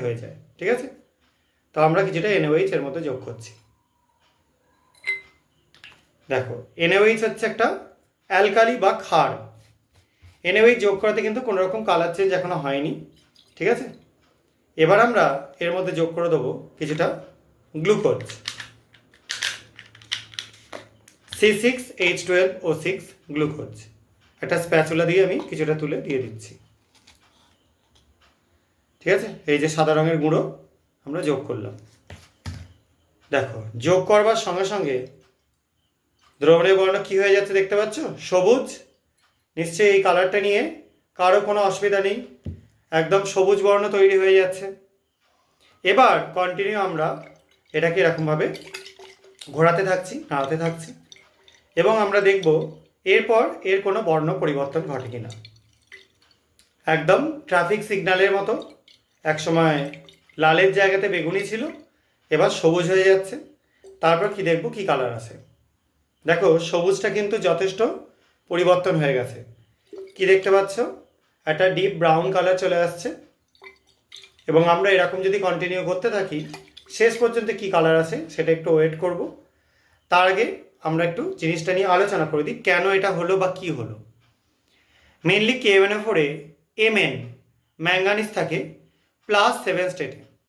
হয়ে যায়। ঠিক আছে, তো আমরা কিছুটা NaOH এর মধ্যে যোগ করছি। দেখো NaOH হচ্ছে একটা অ্যালকালি বা ক্ষার। NaOH যোগ করাতে কিন্তু কোনো রকম কালার চেঞ্জ এখনো হয়নি। ঠিক আছে, এবার আমরা এর মধ্যে যোগ করে দেবো কিছুটা গ্লুকোজ, C6H12O6 গ্লুকোজ। একটা স্প্যাচুলা দিয়ে আমি কিছুটা তুলে দিয়ে দিচ্ছি। ঠিক আছে, এই যে সাদা রঙের গুঁড়ো আমরা যোগ করলাম। দেখো যোগ করবার সঙ্গে সঙ্গে দ্রবণের বর্ণ কী হয়ে যাচ্ছে দেখতে পাচ্ছ, সবুজ। নিশ্চয়ই এই কালারটা নিয়ে কারো কোনো অসুবিধা নেই, একদম সবুজ বর্ণ তৈরি হয়ে যাচ্ছে। এবার কন্টিনিউ আমরা এটাকে এরকমভাবে ঘোরাতে থাকছি, নাড়াতে থাকছি, এবং আমরা দেখব এরপর এর কোনো বর্ণ পরিবর্তন ঘটে কিনা। একদম ট্রাফিক সিগন্যালের মতো, একসময় লালের জায়গাতে বেগুনি ছিল, এবার সবুজ হয়ে যাচ্ছে। তারপর কি দেখব, কি কালার আসে। দেখো সবুজটা কিন্তু যথেষ্ট পরিবর্তন হয়ে গেছে। কি দেখতে পাচ্ছ, একটা ডিপ ব্রাউন কালার চলে আসছে। এবং আমরা এরকম যদি কন্টিনিউ করতে থাকি, শেষ পর্যন্ত কি কালার আসে সেটা একটু ওয়েট করব। তার আগে আমরা একটু জিনিসটা নিয়ে আলোচনা করে দিই, কেন এটা হলো বা কি হলো। মেনলি KMnO4 এ Mn ম্যাঙ্গানিজ থাকে +7 স্টেটে।